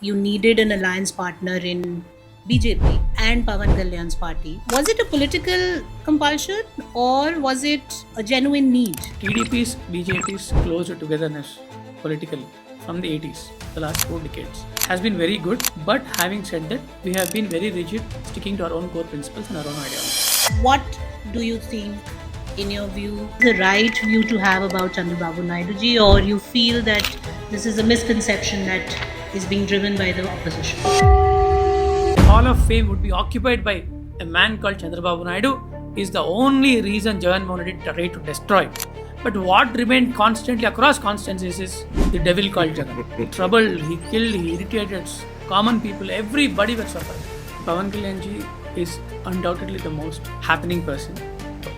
you needed an alliance partner in BJP and Pawan Kalyan's party. Was it a political compulsion or was it a genuine need? TDP's BJP's closer togetherness politically from the 80s, the last 4 decades, has been very good. But having said that, we have been very rigid, sticking to our own core principles and our own ideology. What do you think, in your view, the right view to have about Chandrababu Naidu ji, or you feel that this is a misconception that is being driven by the opposition? Hall of Fame would be occupied by a man called Chandrababu Naidu is the only reason Jagan Mohan Reddy tried to destroy it. But what remained constantly across constituencies is the devil called Jagan. He troubled, he killed, he irritated common people, everybody was suffering. Pawan Kalyan ji is undoubtedly the most happening person.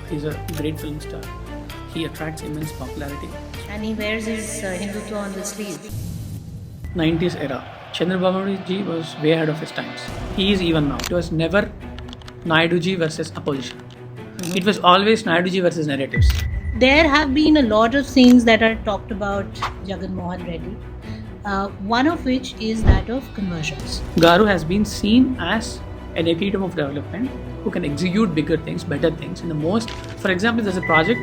He's a great film star. He attracts immense popularity. And he wears his Hindutva on the sleeve. 90s era. Chandrababu ji was way ahead of his times. He is even now. It was never Naidu ji versus opposition. It was always Naidu ji versus narratives. There have been a lot of things that are talked about Jagan Mohan Reddy. One of which is that of conversions. Garu has been seen as an epitome of development who can execute bigger things, better things. In the most, for example, there's a project,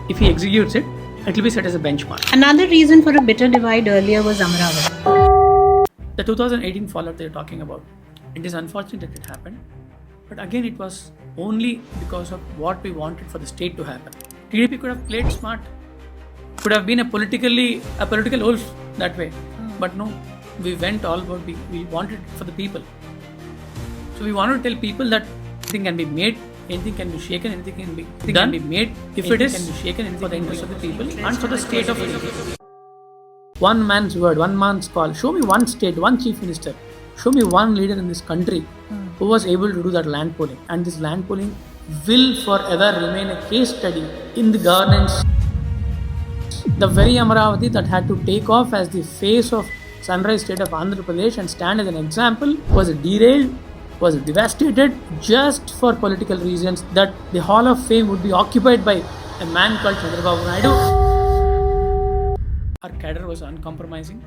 if he executes it, it will be set as a benchmark. Another reason for a bitter divide earlier was Amaravati. The 2018 fallout they're talking about, it is unfortunate that it happened. But again, it was only because of what we wanted for the state to happen. TDP could have played smart, could have been a political wolf that way. But no, we went all about, we wanted it for the people. So we wanted to tell people that anything can be made, anything can be shaken, anything can be done, can be made if it is for the interest of the people and for the state of India. One man's word, one man's call. Show me one state, one chief minister. Show me one leader in this country who was able to do that land polling. And this land polling will forever remain a case study in the governance. The very Amaravati that had to take off as the face of sunrise state of Andhra Pradesh and stand as an example was derailed, was devastated just for political reasons, that the Hall of Fame would be occupied by a man called Chandrababu Naidu. Our cadre was uncompromising.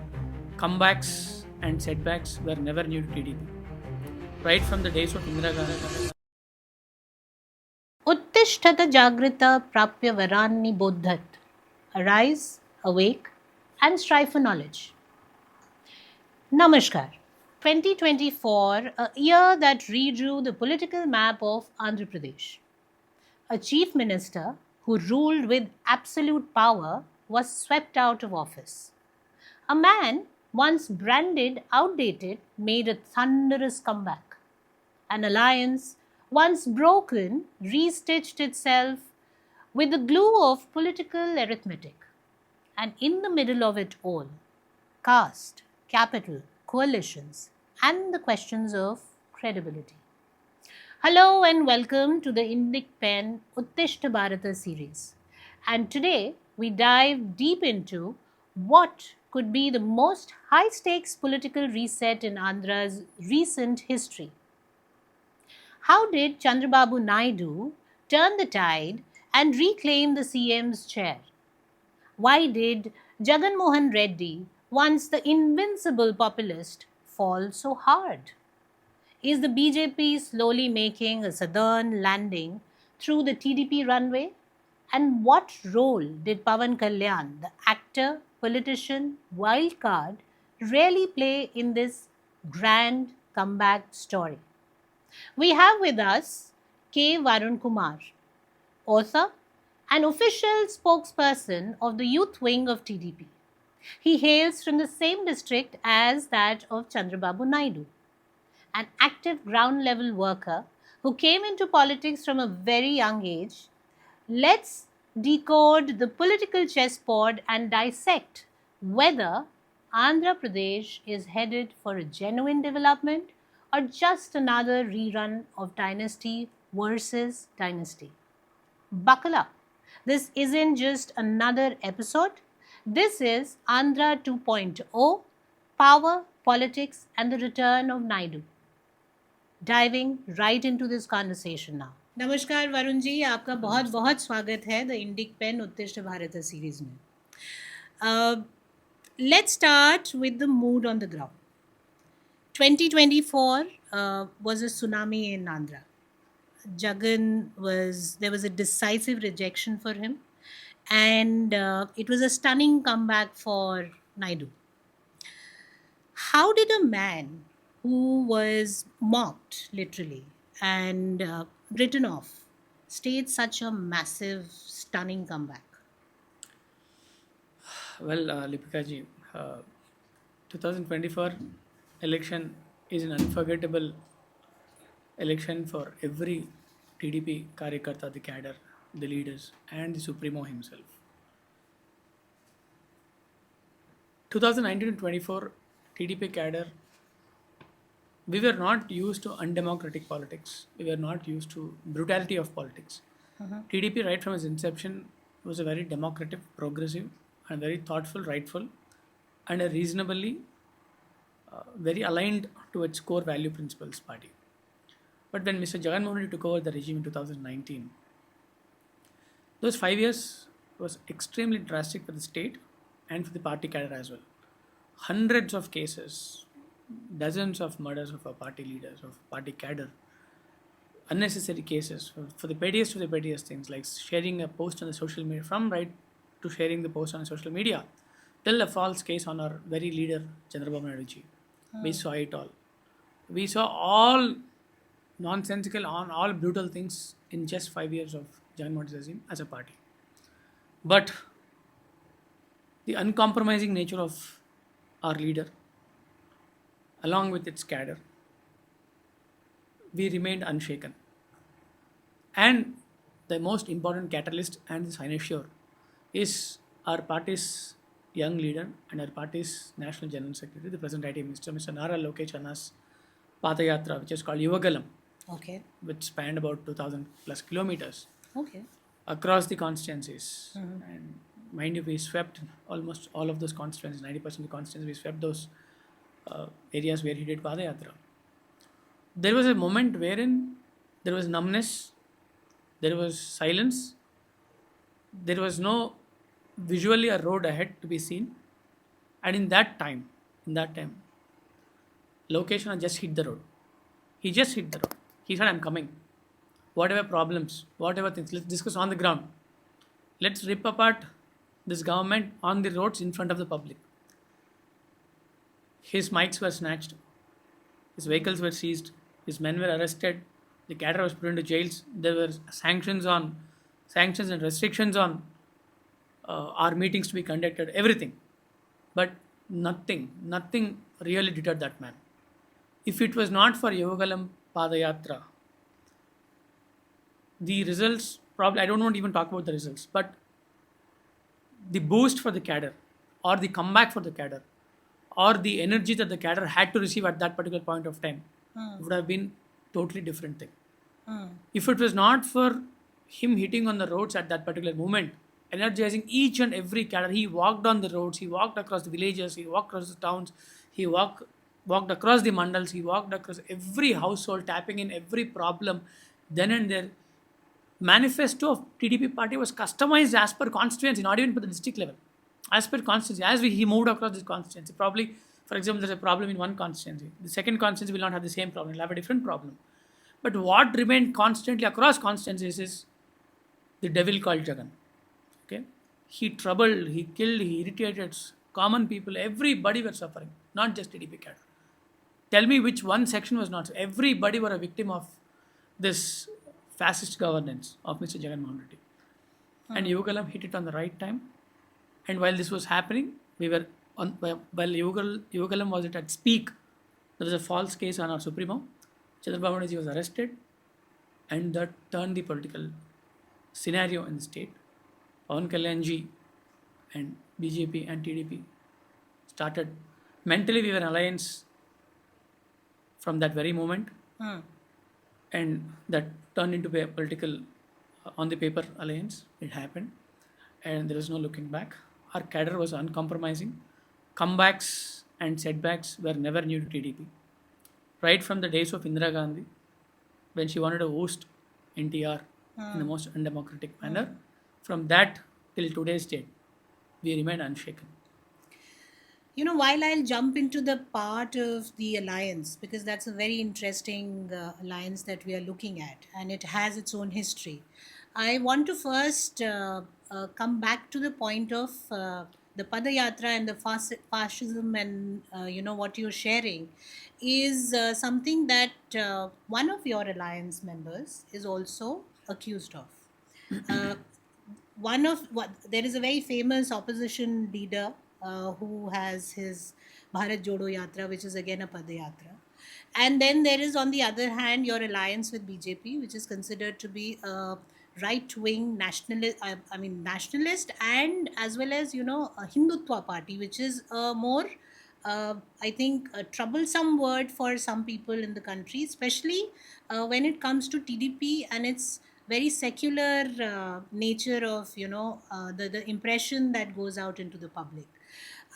Comebacks and setbacks were never new to TDP. Right from the days of Indira Gandhi. Uttishtata Jagrita Prapya Varanni Bodhat. Arise, awake, and strive for knowledge. Namaskar. 2024, a year that redrew the political map of Andhra Pradesh. A chief minister who ruled with absolute power was swept out of office. A man once branded outdated made a thunderous comeback. An alliance once broken restitched itself with the glue of political arithmetic. And in the middle of it all, caste, capital, coalitions, and the questions of credibility. Hello and welcome to the Indic Pen Uttishta Bharata series. And today we dive deep into what could be the most high-stakes political reset in Andhra's recent history. How did Chandrababu Naidu turn the tide and reclaim the CM's chair? Why did Jagan Mohan Reddy, once the invincible populist, fall so hard? Is the BJP slowly making a southern landing through the TDP runway? And what role did Pawan Kalyan, the actor, politician, wildcard, really play in this grand comeback story? We have with us Varun Kumar, author and official spokesperson of the youth wing of TDP. He hails from the same district as that of Chandrababu Naidu, an active ground-level worker who came into politics from a very young age. Let's decode the political chessboard and dissect whether Andhra Pradesh is headed for a genuine development or just another rerun of dynasty versus dynasty. Buckle up. This isn't just another episode. This is Andhra 2.0, Power, Politics and the Return of Naidu. Diving right into this conversation now. नमस्कार वरुण जी, आपका बहुत बहुत स्वागत है the Indic pen उत्तिष्ठ Bharat series में. Let's start with the mood on the ground. 2024 was a tsunami in Andhra. There was a decisive rejection for him, and it was a stunning comeback for Naidu. How did a man who was mocked literally and written off stage such a massive, stunning comeback? Well, Lipika ji, 2024 election is an unforgettable election for every TDP Karyakarta, the cadre, the leaders, and the Supremo himself. 2019 to 24 TDP cadre, we were not used to undemocratic politics. We were not used to brutality of politics. TDP, right from its inception, was a very democratic, progressive, and very thoughtful, rightful, and a reasonably very aligned to its core value principles party. But when Mr. Jagan Reddy took over the regime in 2019, those 5 years was extremely drastic for the state and for the party cadre as well. Hundreds of cases, dozens of murders of our party leaders, of party cadre, unnecessary cases for the pettiest to the pettiest things, like sharing a post on the social media, from right to sharing the post on social media, till a false case on our very leader Chandrababu Naidu ji. We saw it all. We saw all nonsensical, on all brutal things in just 5 years of Jagan Reddy's regime as a party. But the uncompromising nature of our leader, along with its cadre, we remained unshaken. And the most important catalyst and the cynosure is our party's young leader and our party's national general secretary, the present IT minister, Mr. Nara Lokesh Anna's Padayatra, which is called Yuvagalam, Okay. which spanned about 2,000 plus kilometers Okay. across the constituencies. And mind you, we swept almost all of those constituencies, 90% of the constituencies, we swept those areas where he did Padayatra. There was a moment wherein there was numbness, there was silence, there was no visually a road ahead to be seen. And in that time, Lokesh Anna just hit the road. He just hit the road. He said, I'm coming. Whatever problems, whatever things, let's discuss on the ground. Let's rip apart this government on the roads in front of the public. His mics were snatched. His vehicles were seized. His men were arrested. The cadre was put into jails. There were sanctions and restrictions on our meetings to be conducted, everything. But nothing really deterred that man. If it was not for Yuvagalam Padayatra, the results, probably, I don't want to even talk about the results, but the boost for the cadre, or the comeback for the cadre, or the energy that the cadre had to receive at that particular point of time would have been totally different thing. If it was not for him hitting on the roads at that particular moment, energizing each and every cadre, he walked on the roads, he walked across the villages, he walked across the towns, he walked across the mandals, he walked across every household, tapping in every problem. Then and there, manifesto of TDP party was customized as per constituency, not even for the district level. As per constituency, he moved across this constituency. Probably, for example, there's a problem in one constituency. The second constituency will not have the same problem, it will have a different problem. But what remained constantly across constituencies is the devil called Jagan. Okay? He troubled, he killed, he irritated common people. Everybody were suffering, not just TDP cadre. Tell me which one section was not. Everybody were a victim of this fascist governance of Mr. Jagan Reddy. And Yuvagalam hit it on the right time. And while this was happening, while Yuvagalam was at its peak, there was a false case on our Supremo. Chandrababu Naidu was arrested, and that turned the political scenario in the state. Pawan Kalyanji and BJP and TDP started. Mentally, we were in alliance from that very moment, and that turned into a political, on the paper, alliance. It happened, and there was no looking back. Our cadre was uncompromising. Comebacks and setbacks were never new to TDP. Right from the days of Indira Gandhi, when she wanted to host NTR in the most undemocratic manner, from that till today's date, we remain unshaken. While I'll jump into the part of the alliance, because that's a very interesting alliance that we are looking at, and it has its own history, I want to first come back to the point of the Padayatra and the fascism, and what you're sharing is something that one of your alliance members is also accused of. Uh, there is a very famous opposition leader who has his Bharat Jodo Yatra, which is again a Padayatra. And then there is, on the other hand, your alliance with BJP, which is considered to be a right wing nationalist, nationalist, and as well as, a Hindutva party, which is a more, I think, a troublesome word for some people in the country, especially when it comes to TDP and its very secular nature of, the impression that goes out into the public.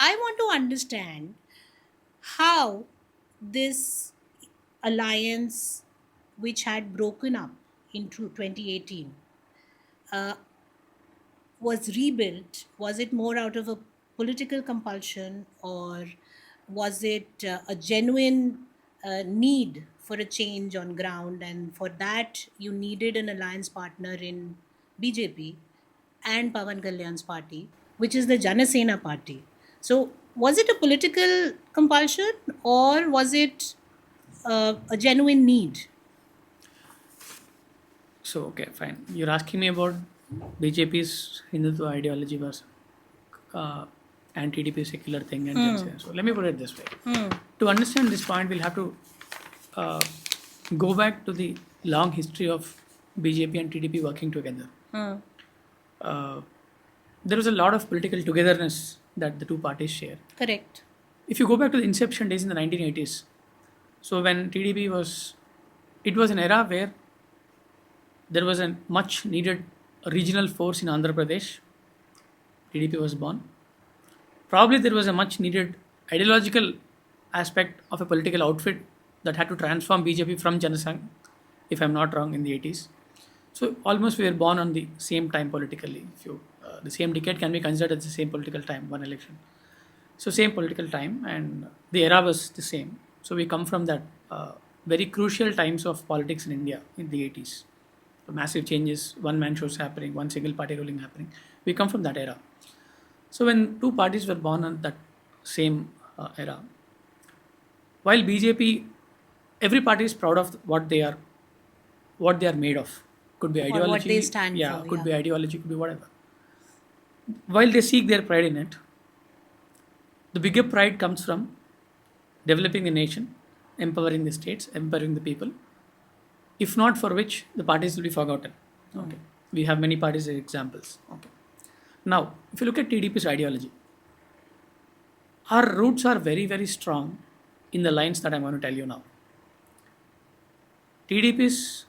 I want to understand how this alliance, which had broken up in 2018, uh, was rebuilt. Was it more out of a political compulsion, or was it a genuine need for a change on ground? And for that, you needed an alliance partner in BJP and Pavan Kalyan's party, which is the Janasena party. So, was it a political compulsion, or was it a genuine need? So, okay, fine. You're asking me about BJP's Hindutva ideology was uh, and TDP secular thing and Jansen. So, let me put it this way. To understand this point, we'll have to uh, go back to the long history of BJP and TDP working together. Uh, there was a lot of political togetherness that the two parties share. Correct. If you go back to the inception days in the 1980s, so when TDP was, it was an era where there was a much needed regional force in Andhra Pradesh. TDP was born. Probably there was a much needed ideological aspect of a political outfit that had to transform BJP from Janasangh, if I'm not wrong, in the 80s. So almost we were born on the same time politically. If you the same decade can be considered as the same political time, one election. So same political time, and the era was the same. So we come from that very crucial times of politics in India in the 80s. So massive changes, one man shows happening, one single party ruling happening. We come from that era. So when two parties were born on that same era, while BJP, every party is proud of what they are made of. Could be Or ideology, what they stand for, could yeah. be ideology, could be whatever. While they seek their pride in it, the bigger pride comes from developing the nation, empowering the states, empowering the people. If not for which, the parties will be forgotten. Okay, we have many parties as examples. Okay, now if you look at TDP's ideology, our roots are very very strong in the lines that I'm going to tell you now. TDP's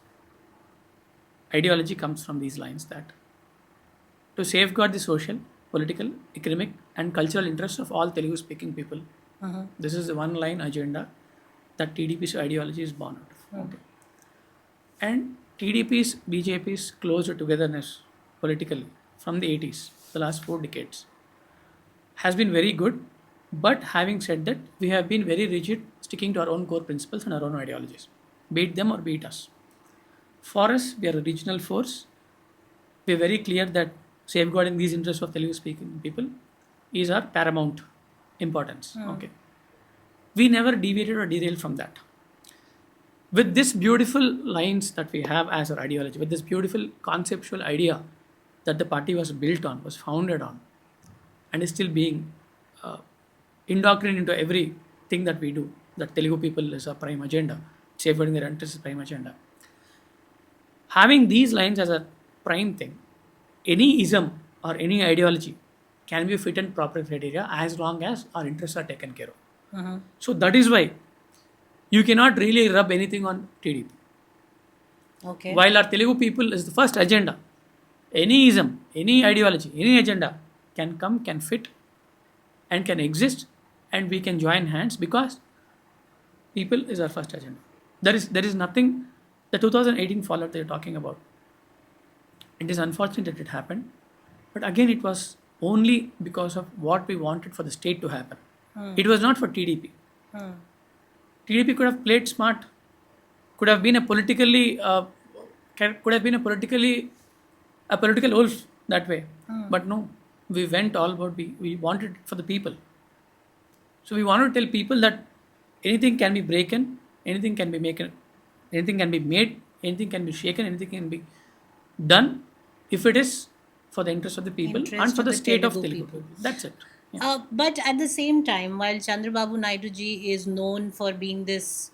ideology comes from these lines that to safeguard the social, political, economic, and cultural interests of all Telugu speaking people. This is the one line agenda that TDP's ideology is born out of. Okay. And TDP's, BJP's close togetherness politically from the 80s, the last 4 decades, has been very good. But having said that, we have been very rigid, sticking to our own core principles and our own ideologies, beat them or beat us. For us, we are a regional force. We are very clear that safeguarding these interests of Telugu speaking people is our paramount importance. Okay. We never deviated or derailed from that. With this beautiful lines that we have as our ideology, with this beautiful conceptual idea that the party was built on, was founded on, and is still being indoctrinated into everything that we do, that Telugu people is our prime agenda, safeguarding their interests is prime agenda. Having these lines as a prime thing, any ism or any ideology can be fit and proper criteria as long as our interests are taken care of. So that is why you cannot really rub anything on TDP. Okay. While our Telugu people is the first agenda, any ism, any ideology, any agenda can come, can fit, and can exist, and we can join hands because people is our first agenda. There is nothing. The 2018 fallout that you're talking about, it is unfortunate that it happened, but again, it was only because of what we wanted for the state to happen. It was not for TDP. TDP could have played smart, could have been a politically, could have been a political wolf that way. But no, we went all about, we wanted it for the people. So we wanted to tell people that anything can be broken, anything can be made, anything can be made, anything can be shaken, anything can be done if it is for the interest of the people and Interest for of the the state of Telugu Telugu. people. That's it. Yeah. But at the same time, while Chandrababu Naidu ji is known for being this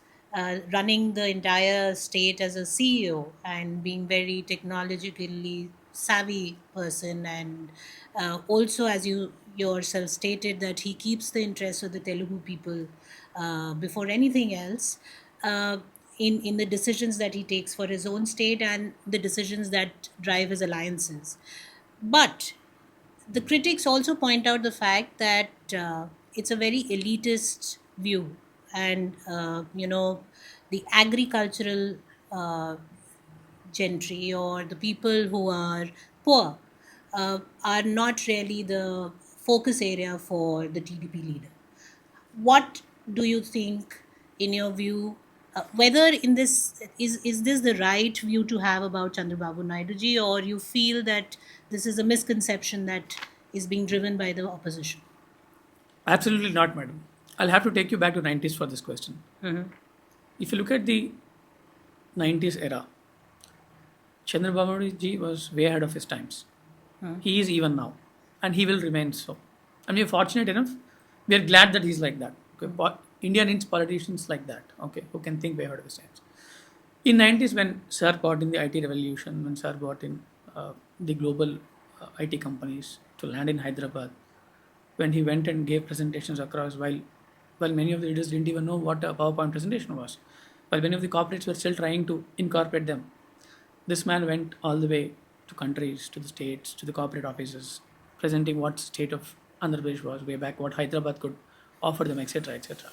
running the entire state as a CEO and being very technologically savvy person, and also as you yourself stated that he keeps the interests of the Telugu people before anything else. In the decisions that he takes for his own state and the decisions that drive his alliances. But the critics also point out the fact that it's a very elitist view, and the agricultural gentry or the people who are poor are not really the focus area for the TDP leader. What do you think, in your view, whether in this is this the right view to have about Chandrababu Naidu ji, or you feel that this is a misconception that is being driven by the opposition? Absolutely not, madam. I'll have to take you back to 90s for this question. If you look at the 90s era, Chandrababu ji was way ahead of his times. He is even now, and he will remain so. And we are fortunate enough. We are glad that he's like that. Okay? India needs politicians like that. Okay, who can think way ahead of his times. In 90s, when Sir brought in the IT revolution, when Sir brought in the global IT companies to land in Hyderabad, when he went and gave presentations across, while many of the leaders didn't even know what a PowerPoint presentation was, while many of the corporates were still trying to incorporate them, this man went all the way to countries, to the states, to the corporate offices, presenting what state of Andhra Pradesh was way back, what Hyderabad could offer them, etc., etc.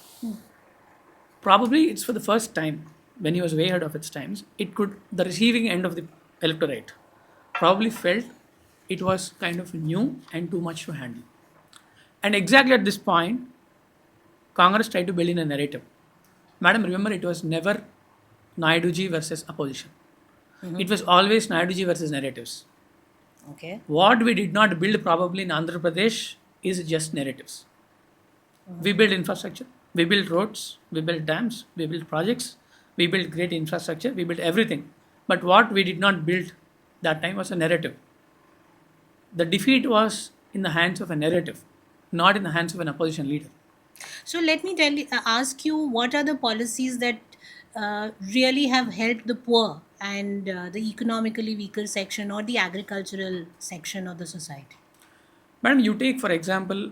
Probably it's for the first time when he was way ahead of its times. The receiving end of the electorate probably felt it was kind of new and too much to handle. And exactly at this point, Congress tried to build in a narrative. Madam, remember, it was never Naiduji versus opposition. It was always Naiduji versus narratives. Okay. What we did not build probably in Andhra Pradesh is just narratives. We build infrastructure, we build roads, we build dams, we build projects, we build great infrastructure, we build everything. But what we did not build that time was a narrative. The defeat was in the hands of a narrative, not in the hands of an opposition leader. So let me ask you, what are the policies that really have helped the poor and the economically weaker section or the agricultural section of the society? Madam, you take, for example,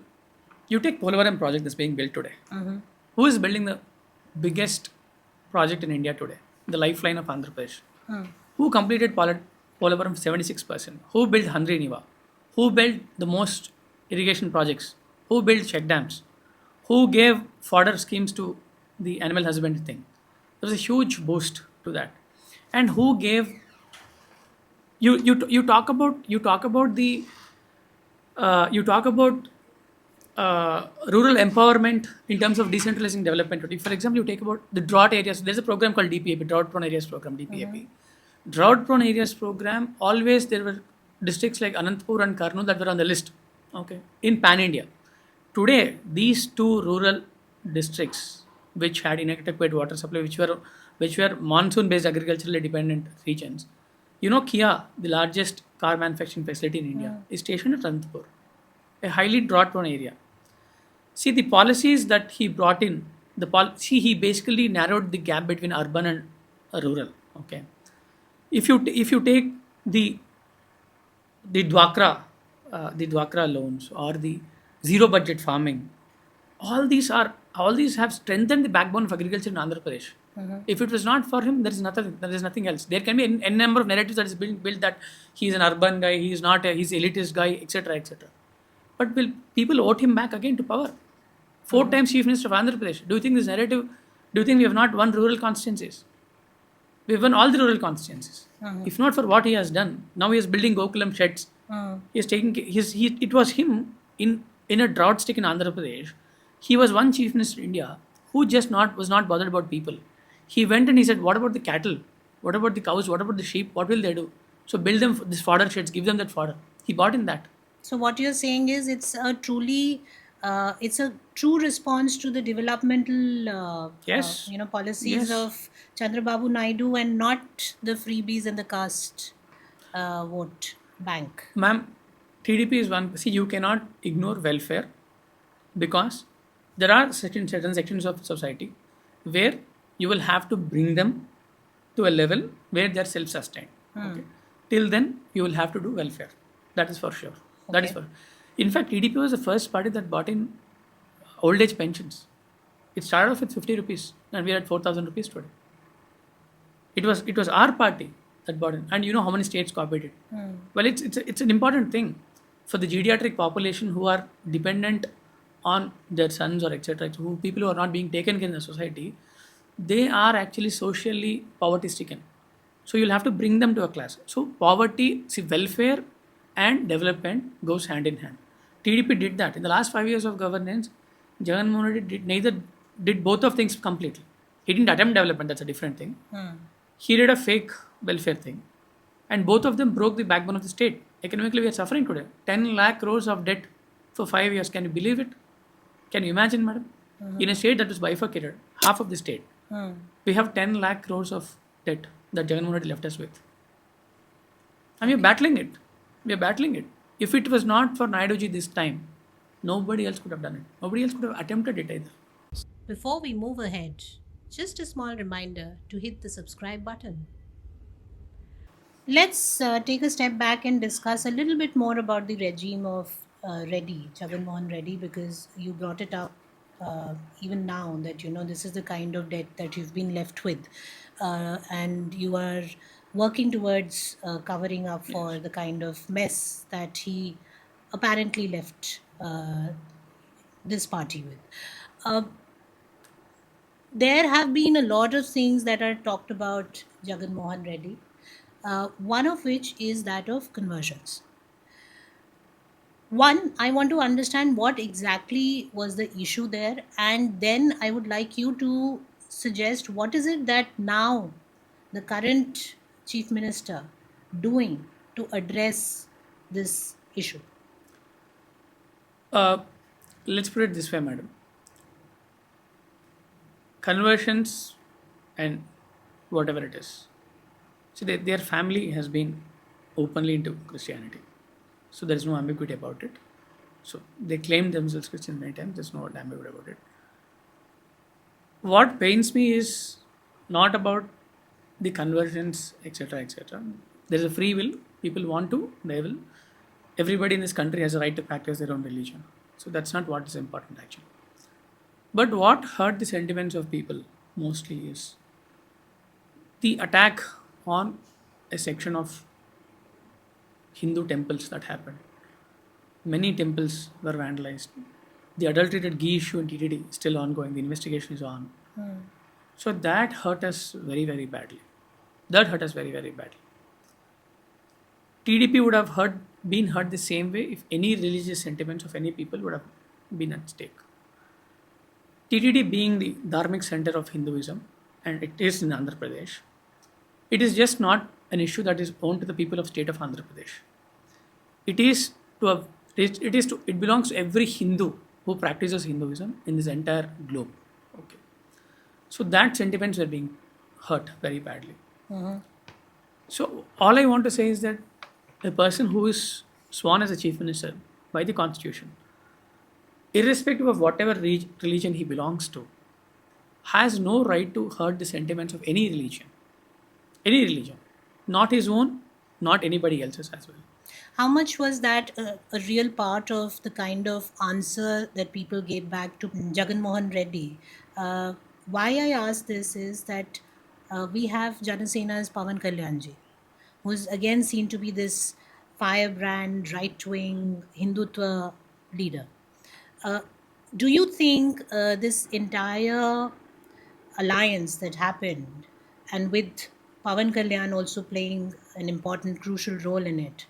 you take Polavaram project that's being built today. Who is building the biggest project in India today? The lifeline of Andhra Pradesh. Who completed Polavaram 76%? Who built Handriniva? Who built the most irrigation projects? Who built check dams? Who gave fodder schemes to the animal husbandry thing? There was a huge boost to that. And who gave you talk about the you talk about rural empowerment in terms of decentralizing development. For example, you take about the drought areas. There's a program called DPAP, Drought Prone Areas Program, DPAP. Drought Prone Areas Program, always there were districts like Anantapur and Kurnool that were on the list, okay, in Pan India. Today, these two rural districts, which had inadequate water supply, which were monsoon-based agriculturally dependent regions, Kia, the largest car manufacturing facility in India, is stationed at Anantapur, a highly drought-prone area. See, the policies that he brought in, he basically narrowed the gap between urban and rural. Okay, if you take the Dwakra loans or the zero budget farming, all these have strengthened the backbone of agriculture in Andhra Pradesh. If it was not for him, there is nothing else. There can be n number of narratives that is built that he is an urban guy, he is not he's elitist guy, etc., etc. But will people vote him back again to power? 4 times Chief Minister of Andhra Pradesh. Do you think this narrative? Do you think we have not won rural constituencies? We have won all the rural constituencies. If not for what he has done, now he is building Gokulam sheds. He is taking. It was him in a drought stick in Andhra Pradesh. He was one chief minister in India who just not was not bothered about people. He went and he said, "What about the cattle? What about the cows? What about the sheep? What will they do? So build them this fodder sheds, give them that fodder." He bought in that. So what you're saying is it's a true response to the developmental Yes, policies yes, of Chandrababu Naidu and not the freebies and the caste vote bank. ma'am. TDP is one. See, you cannot ignore welfare because there are certain sections of society where you will have to bring them to a level where they are self-sustained. Okay. Till then, you will have to do welfare. That is for sure. That is Okay. for. In fact, TDP was the first party that bought in old age pensions. It started off with 50 rupees, and we are at 4,000 rupees today. It was our party that bought in, and you know how many states copied it. Well, it's an important thing for the geriatric population who are dependent on their sons or etc. Who people who are not being taken care in the society, they are actually socially poverty stricken. So you'll have to bring them to a class. So poverty, see, welfare and development goes hand in hand. TDP did that in the last 5 years of governance. Jagan Mohan Reddy did both of things completely. He didn't attempt development. That's a different thing. He did a fake welfare thing, and both of them broke the backbone of the state. Economically, we are suffering today. 10 lakh crores of debt for 5 years. Can you believe it? Can you imagine, madam? In a state that was bifurcated, half of the state, we have 10 lakh crores of debt that Jagan Mohan Reddy left us with. And we're battling it. We're battling it. If it was not for Naiduji this time, nobody else could have done it. Nobody else could have attempted it either. Before we move ahead, just a small reminder to hit the subscribe button. Let's take a step back and discuss a little bit more about the regime of Reddy, Jagan Mohan Reddy, because you brought it up even now that this is the kind of debt that you've been left with, and you are working towards covering up for the kind of mess that he apparently left this party with. Uh, there have been a lot of things that are talked about Jagan Mohan Reddy, one of which is that of conversions. One, I want to understand what exactly was the issue there, and then I would like you to suggest what is it that now the current chief minister doing to address this issue. Uh, let's put it this way, madam. Conversions and whatever it is. See, their family has been openly into Christianity. So there is no ambiguity about it. So they claim themselves Christian many times. There's no ambiguity about it. What pains me is not about the conversions, etc., etc. There is a free will. People want to, they will. Everybody in this country has a right to practice their own religion. So that's not what is important actually. But what hurt the sentiments of people mostly is the attack on a section of Hindu temples that happened. Many temples were vandalized. The adulterated ghee issue in TTD is still ongoing. The investigation is on. So that hurt us very, very badly. That hurt us very, very badly. TDP would have been hurt the same way if any religious sentiments of any people would have been at stake. TTD being the dharmic center of Hinduism, and it is in Andhra Pradesh, it is just not an issue that is owned to the people of state of Andhra Pradesh. It belongs to every Hindu who practices Hinduism in this entire globe. Okay. So that sentiments were being hurt very badly. So all I want to say is that a person who is sworn as a chief minister by the constitution, irrespective of whatever religion he belongs to, has no right to hurt the sentiments of any religion, not his own, not anybody else's as well. How much was that a real part of the kind of answer that people gave back to Jagan Mohan Reddy? Why I ask this is that we have Janasena's Pawan Kalyanji, who's again seen to be this firebrand, right wing Hindutva leader. Uh, do you think this entire alliance that happened, and with Pawan Kalyan also playing an important, crucial role in it,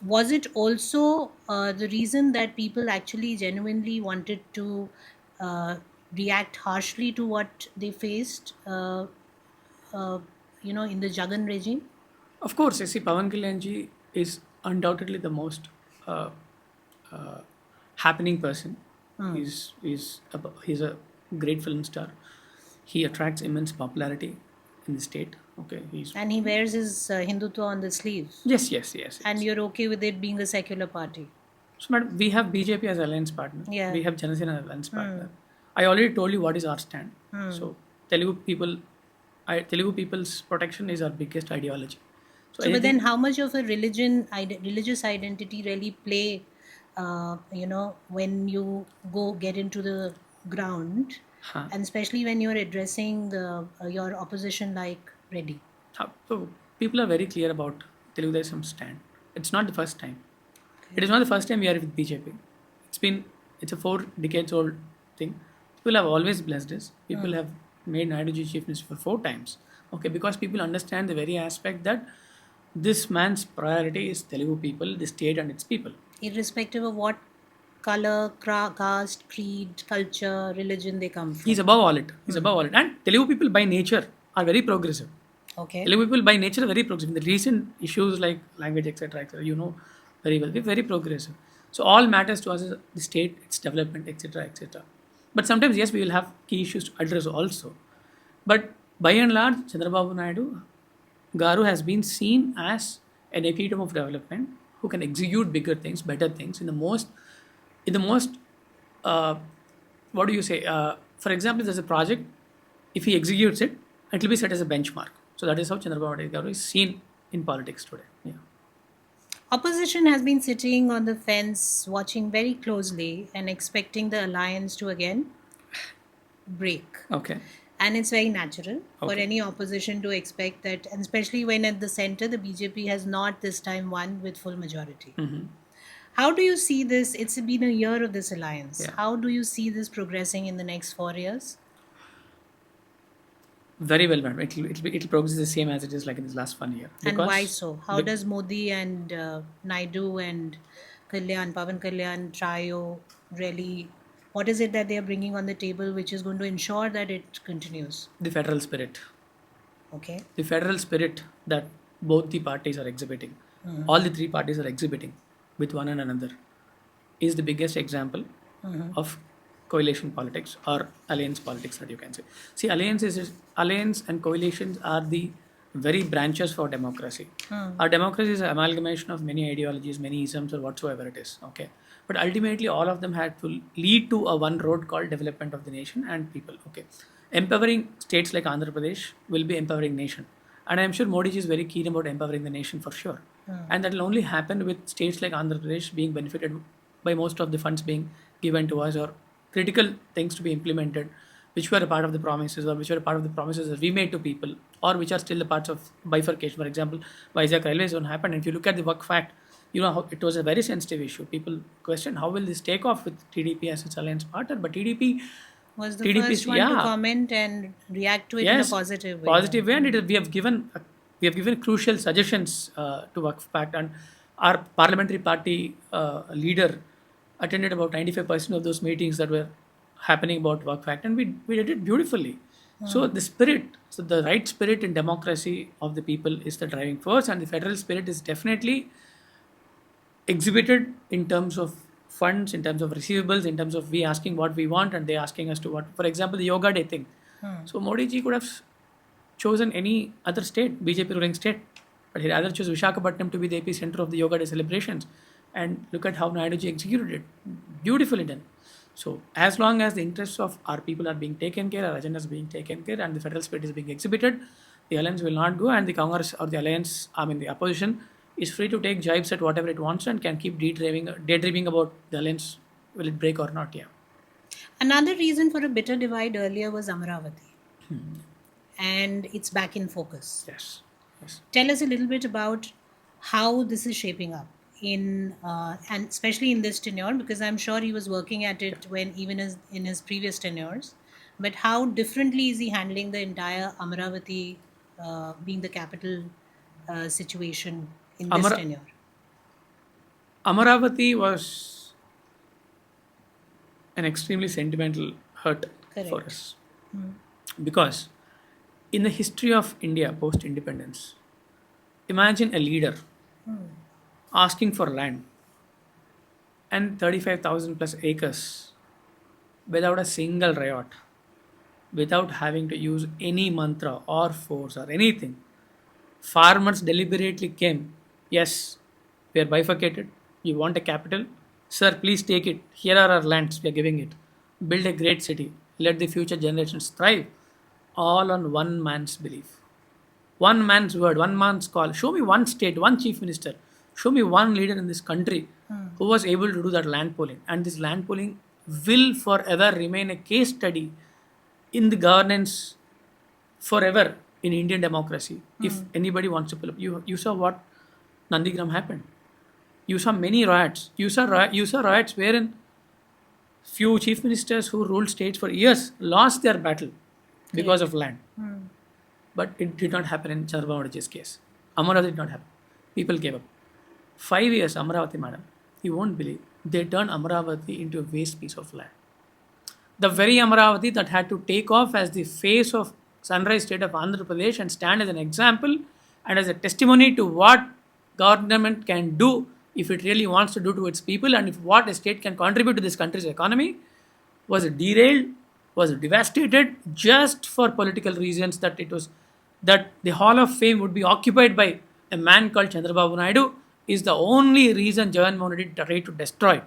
was it also the reason that people actually genuinely wanted to uh, react harshly to what they faced, uh, in the Jagan regime? Of course, you see, Pawan Kalyanji is undoubtedly the most uh, uh, happening person. He's a great film star. He attracts immense popularity in the state. Okay, he's And he wears his Hindutva on the sleeves. yes, yes, yes, And yes. you're okay with it being a secular party? So, madam, we have BJP as alliance partner. Yeah. We have Janasena as alliance partner. I already told you what is our stand. So, Telugu people, Telugu people's protection is our biggest ideology. So, So, but then anything, how much of a religious identity really play, when you go get into the ground, huh, and especially when you're addressing your opposition like Reddy? so people are very clear about Telugu stand. It's not the first time. It Okay. is not the first time we are with BJP. It's a 4 decades old thing. People have always blessed us. People have made Naidu ji chief minister for 4 times. Okay, because people understand the very aspect that this man's priority is Telugu people, the state and its people. Irrespective of what color, caste, creed, culture, religion they come He's from. above all it. He's above all it. And Telugu people by nature are very progressive. Okay. Telugu people by nature are very progressive. In the recent issues like language, etc., you know very well, we're very progressive. So all matters to us is the state, its development, etc., etc. But sometimes, yes, we will have key issues to address also. But by and large, Chandrababu Naidu Garu has been seen as an epitome of development who can execute bigger things, better things in the most uh, what do you say? For example, if there's a project, if he executes it, it will be set as a benchmark. So that is how Chandrababu Naidu Garu is seen in politics today. Yeah. Opposition has been sitting on the fence, watching very closely and expecting the alliance to again break. Okay. And it's very natural for Okay. any opposition to expect that, and especially when at the center the BJP has not this time won with full majority. Mm-hmm. How do you see this? It's been a year of this alliance. Yeah. How do you see this progressing in the next 4 years? Very well, madam. It'll progress the same as it is like in this last 1 year. And why Because so? How be- does Modi and Naidu and Pavan Kalyan trio really? What is it that they are bringing on the table which is going to ensure that it continues? the federal spirit, Okay. the federal spirit that both the parties are exhibiting, all the three parties are exhibiting with one and another, is the biggest example of coalition politics or alliance politics that you can say. See, alliance and coalitions are the very branches for democracy. Our democracy is an amalgamation of many ideologies, many isms, or whatsoever it is. Okay, but ultimately, all of them had to lead to a one road called development of the nation and people. Okay, empowering states like Andhra Pradesh will be empowering nation, and I'm sure Modi ji is very keen about empowering the nation for sure. And that will only happen with states like Andhra Pradesh being benefited by most of the funds being given to us or critical things to be implemented, which were a part of the promises or which were a part of the promises that we made to people or which are still the parts of bifurcation. For example, Vizag railway zone happened. And if you look at the work fact, you know how it was a very sensitive issue. People question how will this take off with TDP as its alliance partner, but Was the TDP's first one to yeah, comment and react to it in a yes, positive way. positive way, and we have given crucial suggestions to Work Pact, and our parliamentary party leader attended about 95% of those meetings that were happening about Work Pact, and we did it beautifully. So the right spirit in democracy of the people is the driving force, and the federal spirit is definitely exhibited in terms of funds, in terms of receivables, in terms of we asking what we want and they asking us to what. For example, the yoga day thing. So Modi ji could have chosen any other state, BJP ruling state, but he rather chose Vishakhapatnam to be the epicenter of the yoga day celebrations. And look at how Naidu ji executed it. Beautifully done. So as long as the interests of our people are being taken care, our agendas is being taken care, and the federal spirit is being exhibited, the alliance will not go, and the Congress or the alliance, I mean the opposition, is free to take jibes at whatever it wants and can keep daydreaming about the alliance will it break or not. Yeah. Another reason for a bitter divide earlier was Amaravati, and it's back in focus. Yes. Yes. Tell us a little bit about how this is shaping up in and especially in this tenure, because I'm sure he was working at it when even in his previous tenures. But how differently is he handling the entire Amaravati being the capital situation in this Amar- tenure? Amaravati was an extremely sentimental hurt for Correct. us. Because in the history of India post independence, imagine a leader asking for land and 35,000 plus acres without a single riot, without having to use any mantra or force or anything. Farmers deliberately came. Yes, we are bifurcated. You want a capital? Sir, please take it. Here are our lands. We are giving it. Build a great city. Let the future generations thrive. All on one man's belief. One man's word, one man's call. Show me one state, one chief minister. Show me one leader in this country who was able to do that land polling. And this land polling will forever remain a case study in the governance forever in Indian democracy. If anybody wants to pull up, you saw what Nandigram happened. You saw many riots. You saw riots wherein few chief ministers who ruled states for years lost their battle because of land. But it did not happen in Chandrababu's case. Amaravati did not happen. People gave up. 5 years, Amaravati, madam, you won't believe, they turned Amaravati into a waste piece of land. The very Amaravati that had to take off as the face of sunrise state of Andhra Pradesh and stand as an example and as a testimony to what government can do if it really wants to do to its people and if what a state can contribute to this country's economy was derailed, was devastated just for political reasons that the Hall of Fame would be occupied by a man called Chandrababu Naidu is the only reason Jagan Mohan Reddy tried to destroy.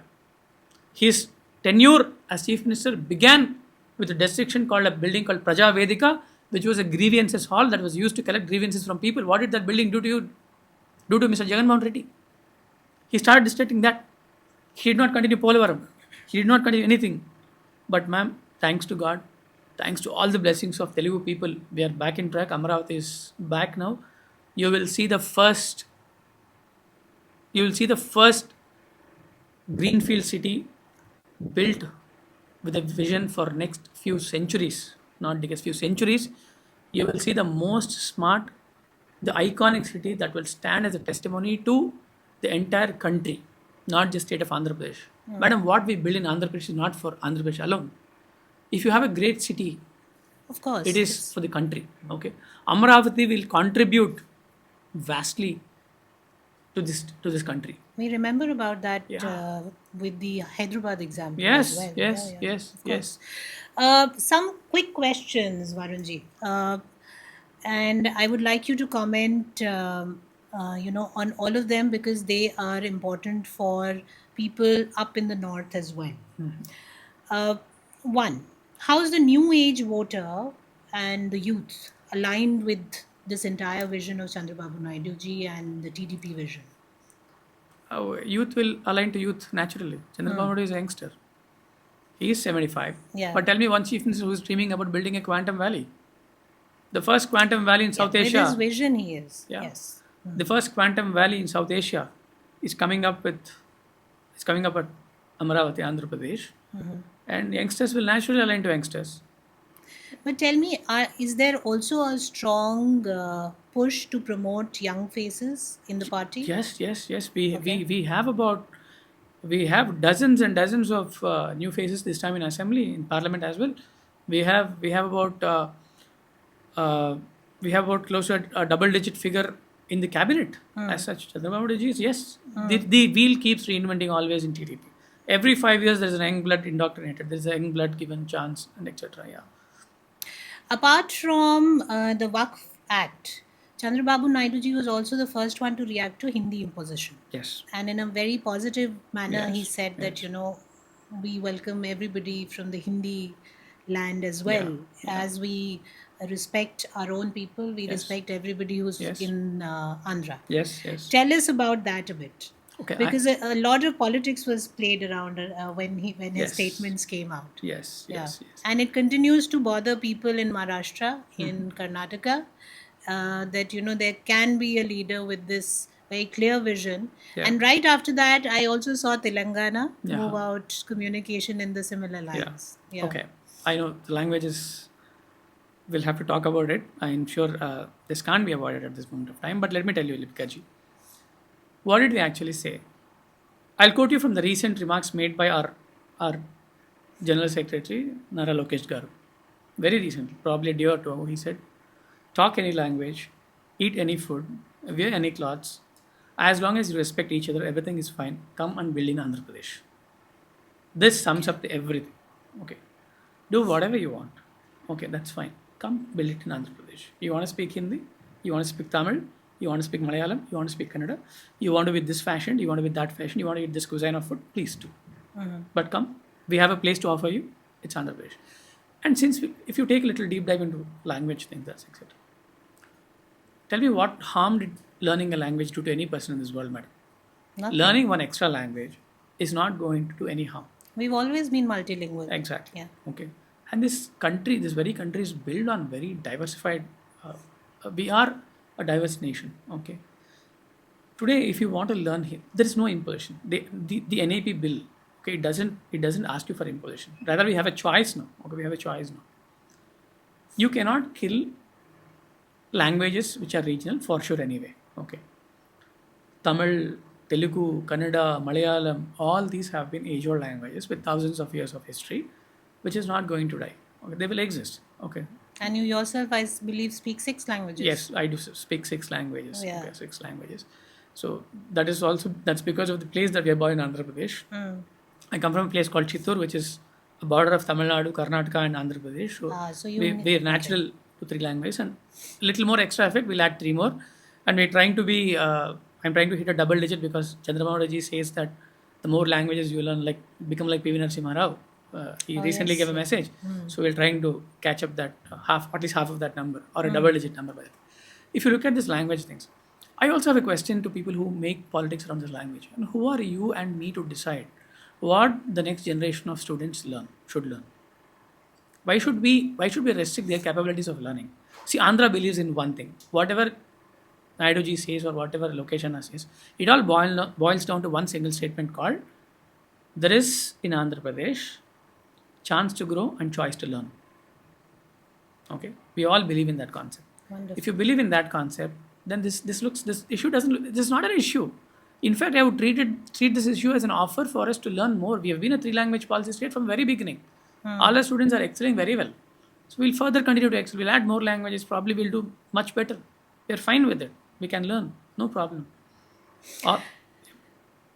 His tenure as chief minister began with a destruction called a building called Praja Vedika, which was a grievances hall that was used to collect grievances from people. What did that building do to you? Do to Mr. Jagan Mohan Reddy? He started destructing that. He did not continue Polavaram. He did not continue anything. But ma'am, thanks to God, thanks to all the blessings of Telugu people, we are back in track. Amaravati is back now. You will see the first greenfield city built with a vision for next few centuries, not decades, few centuries. You will see the most smart, the iconic city that will stand as a testimony to the entire country, not just state of Andhra Pradesh. Madam, what we build in Andhra Pradesh is not for Andhra Pradesh alone. If you have a great city, Of course. it is for the country. Okay, Amaravati will contribute vastly to this country. We remember about that Yeah. with the Hyderabad example Yes, as well. yes, Yeah, yeah, yes, of yes. course. Some quick questions, Varunji. And I would like you to comment, on all of them because they are important for people up in the north as well. Uh, one, how is the new age voter and the youth aligned with this entire vision of Chandrababu Naidu ji and the TDP vision? Youth will align to youth naturally. Chandrababu Naidu is a youngster. He is 75. Yeah. But tell me one chief minister who is dreaming about building a quantum valley. The first quantum valley in South With Asia. his vision, he is. Yeah. Yes. The first quantum valley in South Asia is coming up at Amaravati, Andhra Pradesh. And youngsters will naturally align to youngsters. But tell me, is there also a strong push to promote young faces in the party? Yes. Okay. We have dozens and dozens of new faces this time in assembly, in parliament as well. We have about close to a double digit figure in the cabinet as such. Chandrababu Naidu is yes. The wheel keeps reinventing always in TDP. Every 5 years there is an young blood indoctrinated. There is a young blood given chance and etc. Yeah. Apart from the Waqf Act, Chandrababu Naidu ji was also the first one to react to Hindi imposition. Yes. And in a very positive manner, he Yes, said that, we welcome everybody from the Hindi land as well. As we respect our own people, we respect everybody who's Yes. in Andhra. Yes. Yes. Tell us about that a bit. Okay. Because a lot of politics was played around when his Yes. statements came out. Yes. Yeah. Yes. And it continues to bother people in Maharashtra, in Karnataka, that there can be a leader with this very clear vision. Yeah. And right after that, I also saw Telangana Yeah. move out communication in the similar lines. Yeah. Okay. I know the languages. We'll have to talk about it. I'm sure this can't be avoided at this moment of time. But let me tell you, Lipika ji, what did we actually say? I'll quote you from the recent remarks made by our General Secretary Nara Lokesh Garu. Very recently, probably a day or two ago, he said, talk any language, eat any food, wear any clothes. As long as you respect each other, everything is fine. Come and build in Andhra Pradesh. This sums up everything. Okay. Do whatever you want. Okay, that's fine. Come build it in Andhra Pradesh. You want to speak Hindi? You want to speak Tamil? You want to speak Malayalam? You want to speak Kannada? You want to be this fashion? You want to be that fashion? You want to eat this cuisine of food? Please do. But come, we have a place to offer you. It's Andhra Pradesh. And if you take a little deep dive into language things, that's etc. Tell me what harm did learning a language do to any person in this world, madam? Nothing. Learning one extra language is not going to do any harm. We've always been multilingual. Exactly. Yeah. Okay. And this very country is built on very diversified. We are a diverse nation. Okay. Today, if you want to learn here, there is no imposition. The NAP bill, okay, it doesn't ask you for imposition. Rather, we have a choice now. Okay, we have a choice now. You cannot kill languages which are regional for sure anyway. Okay. Tamil, Telugu, Kannada, Malayalam, all these have been age-old languages with thousands of years of history, which is not going to die. Okay, they will exist. Okay. And you yourself, I believe, speak 6 languages. Yes, I do speak 6 languages. Oh, yeah. Okay, 6 languages. So that's because of the place that we are born in Andhra Pradesh. I come from a place called Chittoor, which is a border of Tamil Nadu, Karnataka, and Andhra Pradesh. So we're natural to 3 languages, and a little more extra effect, we'll add 3 more. And we're trying to be, I'm trying to hit a double digit because Chandrababu says that the more languages you learn, like become like PV Narasimha Rao. He recently gave a message. So we're trying to catch up that at least half of that number, or a double digit number by that. If you look at this language things, I also have a question to people who make politics around this language. And who are you and me to decide what the next generation of students should learn? Why should we restrict their capabilities of learning? See, Andhra believes in one thing. Whatever Naidu ji says or whatever location says, it all boils down to one single statement called, there is in Andhra Pradesh chance to grow and choice to learn. Okay, we all believe in that concept. Wonderful. If you believe in that concept, then this issue doesn't look, this is not an issue. In fact, I would treat this issue as an offer for us to learn more. We have been a 3-language policy state from the very beginning. All our students are excelling very well. So we'll further continue to excel. We'll add more languages. Probably we'll do much better. We're fine with it. We can learn. No problem.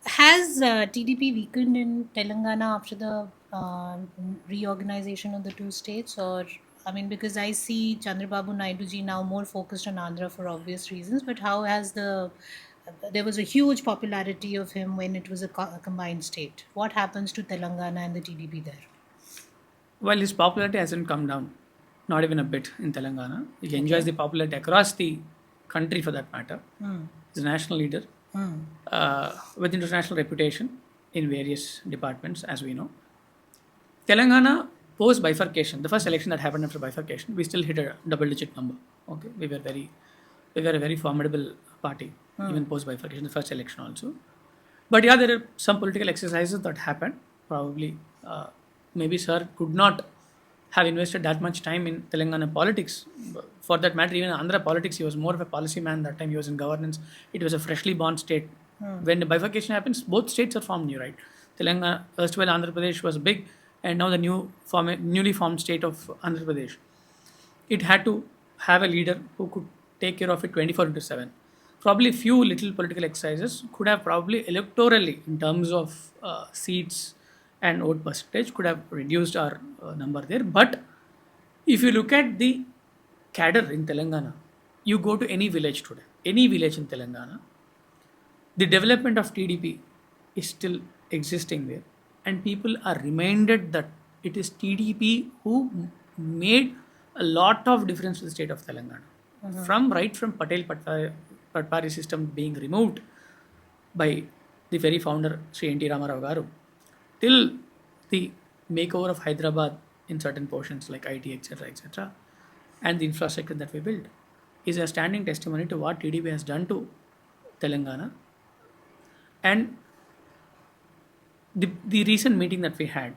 Has TDP weakened in Telangana after the reorganization of the 2 states? Or, I mean, because I see Chandrababu Naidu ji now more focused on Andhra for obvious reasons, but how has there was a huge popularity of him when it was a combined state. What happens to Telangana and the TDP there? Well, his popularity hasn't come down, not even a bit in Telangana. He enjoys the popularity across the country for that matter. He's a national leader with international reputation in various departments, as we know. Telangana, post bifurcation, the first election that happened after bifurcation, we still hit a double-digit number. Okay, we were a very formidable party, even post bifurcation, the first election also. But yeah, there are some political exercises that happened. Probably, maybe sir could not have invested that much time in Telangana politics. For that matter, even Andhra politics, he was more of a policy man that time. He was in governance. It was a freshly born state. When the bifurcation happens, both states are formed new, right? Telangana, erstwhile Andhra Pradesh was big, and now the newly formed state of Andhra Pradesh. It had to have a leader who could take care of it 24/7. Probably few little political exercises could have probably electorally, in terms of seats and vote percentage, could have reduced our number there. But if you look at the cadre in Telangana, you go to any village today, any village in Telangana, the development of TDP is still existing there, and people are reminded that it is TDP who made a lot of difference to the state of Telangana. From Patel Patpari system being removed by the very founder Sri N.T. Ramarao Garu, till the makeover of Hyderabad in certain portions like IT, etc., and the infrastructure that we built, is a standing testimony to what TDP has done to Telangana. And the recent meeting that we had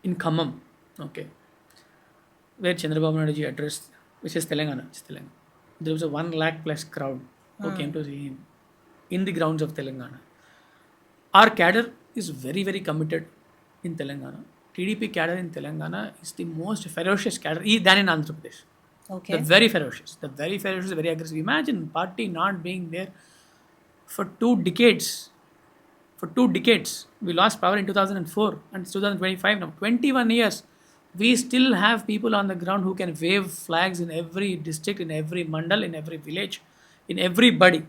in Khammam, okay, where Chandrababu Naidu ji addressed, which is Telangana, there was a 1 lakh plus crowd who came to see him in the grounds of Telangana. Our cadre is very, very committed in Telangana. TDP cadre in Telangana is the most ferocious cadre than in Andhra Pradesh. Okay. They're very ferocious. They're very ferocious, very aggressive. Imagine party not being there for 2 decades. For 2 decades, we lost power in 2004 and it's 2025 now. 21 years. We still have people on the ground who can wave flags in every district, in every mandal, in every village, in everybody.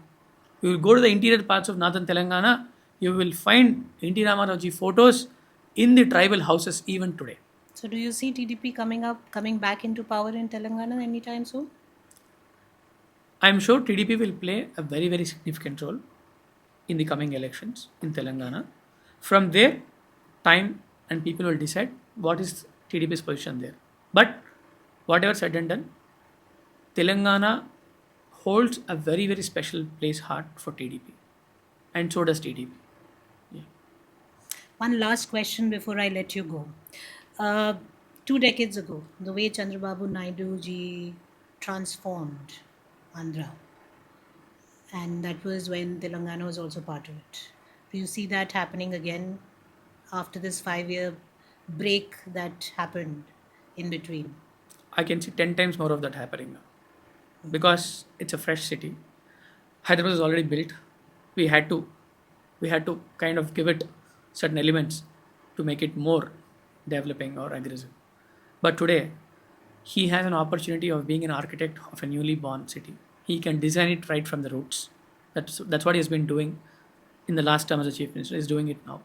You will go to the interior parts of northern Telangana, you will find N.T. Ramarao photos in the tribal houses even today. So do you see TDP coming back into power in Telangana anytime soon? I'm sure TDP will play a very, very significant role in the coming elections in Telangana. From there, time and people will decide what is TDP's position there. But whatever said and done, Telangana holds a very, very special place heart for TDP. And so does TDP. Yeah. One last question before I let you go. 2 decades ago, the way Chandrababu Naidu ji transformed Andhra, and that was when Telangana was also part of it. Do you see that happening again after this 5-year break that happened in between? I can see 10 times more of that happening now. Because it's a fresh city. Hyderabad is already built. We had to kind of give it certain elements to make it more developing or aggressive. But today, he has an opportunity of being an architect of a newly born city. He can design it right from the roots. That's what he has been doing in the last term as a chief minister. He's doing it now.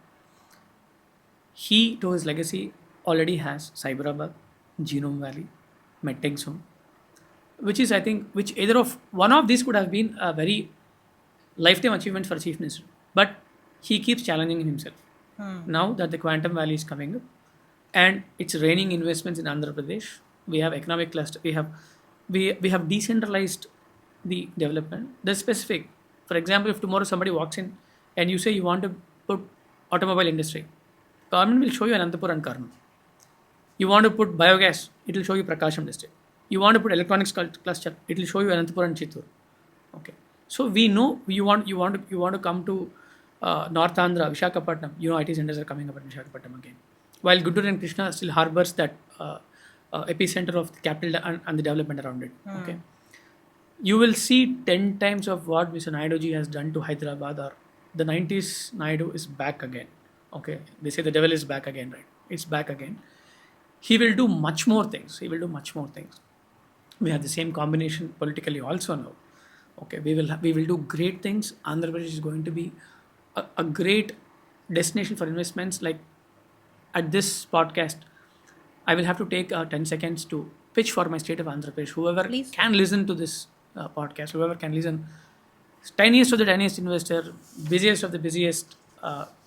He, to his legacy, already has Cyberabad, Genome Valley, MedTech Zone, which is, I think, which either of one of these could have been a very lifetime achievement for a chief minister. But he keeps challenging himself. Now that the Quantum Valley is coming up, and it's raining investments in Andhra Pradesh, we have economic cluster. We have decentralized the development. There's specific. For example, if tomorrow somebody walks in and you say you want to put automobile industry, government will show you Anantapur and Karnal. You want to put biogas, it will show you Prakasham district. You want to put electronics cluster, it will show you Anantapur and Chittur. Okay. So we know you want to come to North Andhra, Visakhapatnam. IT centers are coming up in Visakhapatnam again. While Guntur and Krishna still harbors that epicenter of the capital and the development around it. Okay. You will see 10 times of what Mr. Naidu ji has done to Hyderabad, or the 90s Naidu is back again. Okay. They say the devil is back again, right? It's back again. He will do much more things. We have the same combination politically also now. Okay, we will do great things. Andhra Pradesh is going to be a great destination for investments. Like at this podcast, I will have to take 10 seconds to pitch for my state of Andhra Pradesh. Whoever Please. Can listen to this podcast, whoever can listen, tiniest of the tiniest investor, busiest of the busiest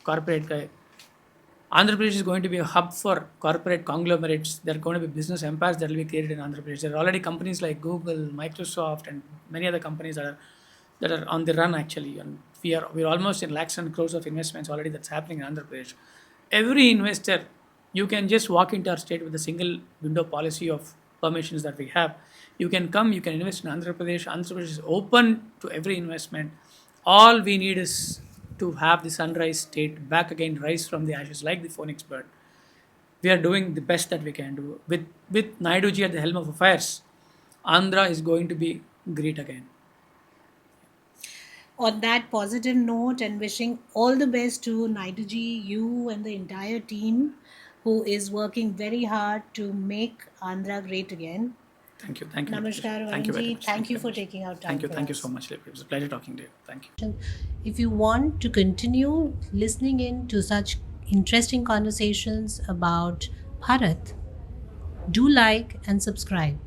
corporate guy. Andhra Pradesh is going to be a hub for corporate conglomerates. There are going to be business empires that will be created in Andhra Pradesh. There are already companies like Google, Microsoft, and many other companies that are on the run actually. And we're almost in lakhs and crores of investments already that's happening in Andhra Pradesh. Every investor, you can just walk into our state with a single window policy of permissions that we have. You can come, you can invest in Andhra Pradesh. Andhra Pradesh is open to every investment. All we need is to have the sunrise state back again, rise from the ashes like the phoenix bird. We are doing the best that we can do. With Naidu ji at the helm of affairs, Andhra is going to be great again. On that positive note, and wishing all the best to Naidu ji, you and the entire team who is working very hard to make Andhra great again. Thank you. Namaskar, Thank you very Varun ji. much. Thank you for taking out time. Thank you so much, Lipika. It was a pleasure talking to you. Thank you. If you want to continue listening in to such interesting conversations about Bharat, do like and subscribe.